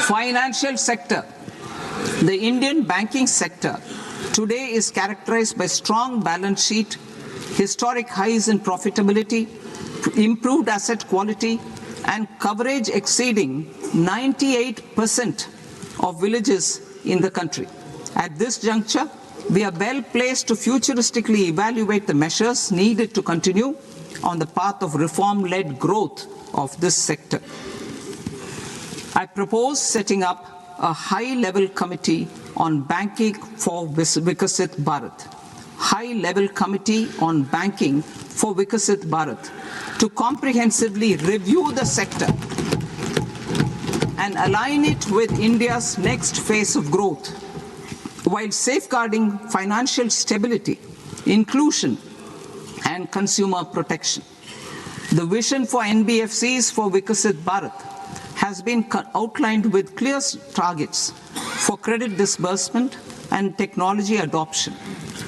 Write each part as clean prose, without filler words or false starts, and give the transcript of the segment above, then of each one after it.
Financial sector. The Indian banking sector today is characterized by strong balance sheet, historic highs in profitability, improved asset quality, and coverage exceeding 98% of villages in the country. At this juncture, we are well placed to futuristically evaluate the measures needed to continue on the path of reform-led growth of this sector. I propose setting up a high-level committee on banking for Vikasit Bharat. High-level committee on banking for Vikasit Bharat to comprehensively review the sector and align it with India's next phase of growth while safeguarding financial stability, inclusion, and consumer protection. The vision for NBFCs for Vikasit Bharat has been outlined with clear targets for credit disbursement and technology adoption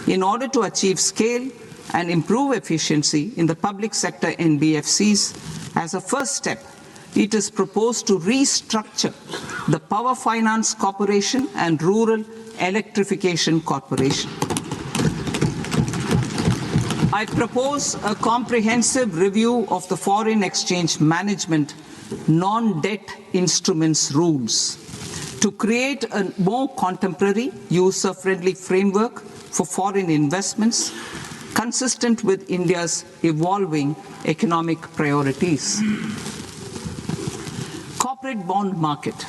in order to achieve scale and improve efficiency in the public sector NBFCs. As a first step, it is proposed to restructure the Power Finance Corporation and Rural Electrification Corporation. I propose a comprehensive review of the foreign exchange management non-debt instruments rules to create a more contemporary, user-friendly framework for foreign investments consistent with India's evolving economic priorities. Corporate bond market.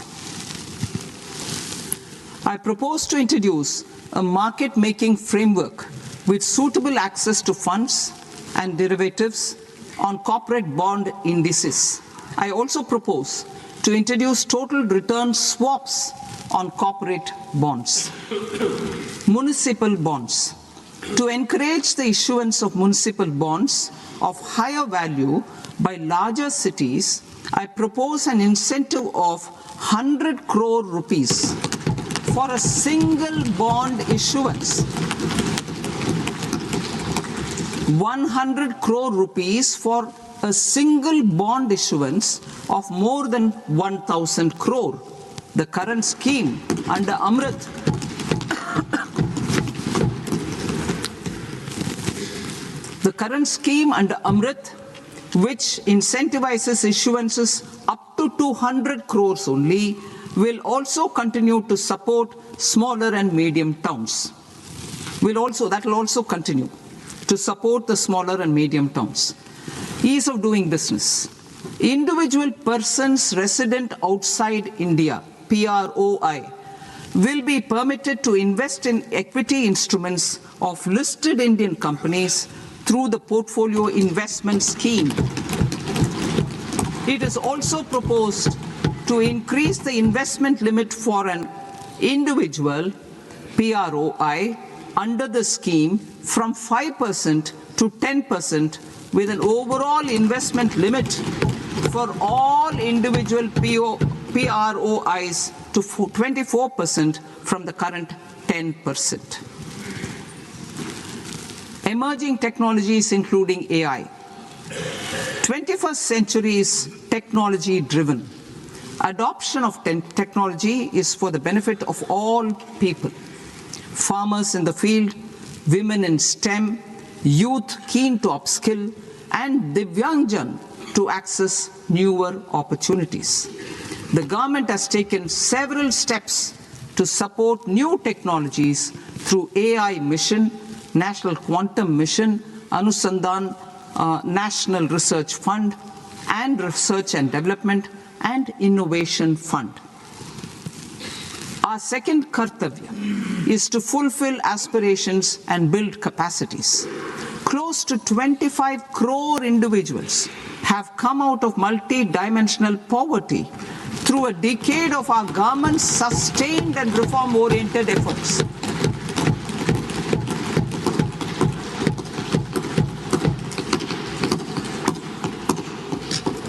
I propose to introduce a market-making framework with suitable access to funds and derivatives on corporate bond indices. I also propose to introduce total return swaps on corporate bonds. Municipal bonds. To encourage the issuance of municipal bonds of higher value by larger cities, I propose an incentive of 100 crore rupees for a single bond issuance. 100 crore rupees for a single bond issuance of more than 1,000 crore. The current scheme under Amrit which incentivizes issuances up to 200 crores only, will also continue to support smaller and medium towns. That will also continue to support the smaller and medium towns. Ease of doing business. Individual persons resident outside India, PROI, will be permitted to invest in equity instruments of listed Indian companies through the Portfolio Investment Scheme. It is also proposed to increase the investment limit for an individual PROI under the scheme from 5% to 10%, with an overall investment limit for all individual PROIs to 24% from the current 10%. Emerging technologies including AI. 21st century is technology driven. Adoption of technology is for the benefit of all people. Farmers in the field, women in STEM, youth keen to upskill, and Divyangjan to access newer opportunities. The government has taken several steps to support new technologies through AI Mission, National Quantum Mission, Anusandhan National Research Fund, and Research and Development and Innovation Fund. Our second kartavya is to fulfill aspirations and build capacities. Close to 25 crore individuals have come out of multi-dimensional poverty through a decade of our government's sustained and reform-oriented efforts.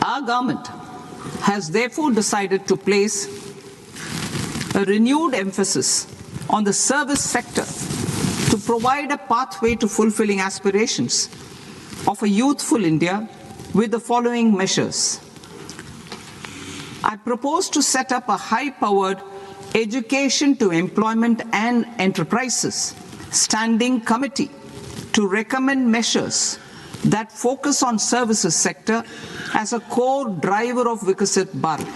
Our government has therefore decided to place a renewed emphasis on the service sector to provide a pathway to fulfilling aspirations of a youthful India with the following measures. I propose to set up a high-powered Education to Employment and Enterprises Standing Committee to recommend measures that focus on services sector as a core driver of Vikasit Bharat.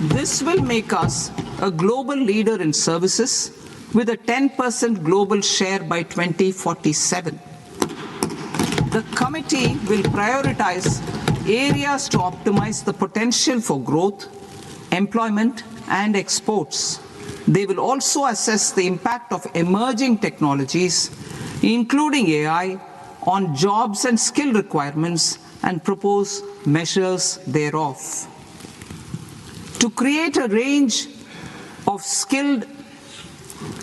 This will make us a global leader in services with a 10% global share by 2047. The committee will prioritize areas to optimize the potential for growth, employment, and exports. They will also assess the impact of emerging technologies, including AI, on jobs and skill requirements and propose measures thereof. To create a range of skilled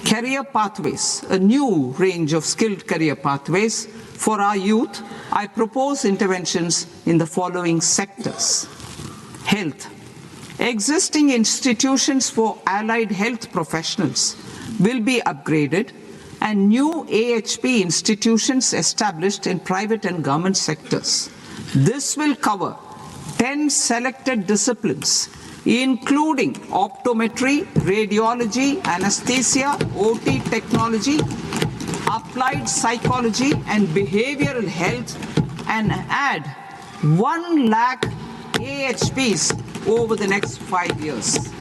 career pathways, a new range of skilled career pathways for our youth, I propose interventions in the following sectors. Health. Existing institutions for allied health professionals will be upgraded and new AHP institutions established in private and government sectors. This will cover 10 selected disciplines, including optometry, radiology, anesthesia, OT technology, applied psychology and behavioral health, and add 1 lakh AHPs over the next 5 years.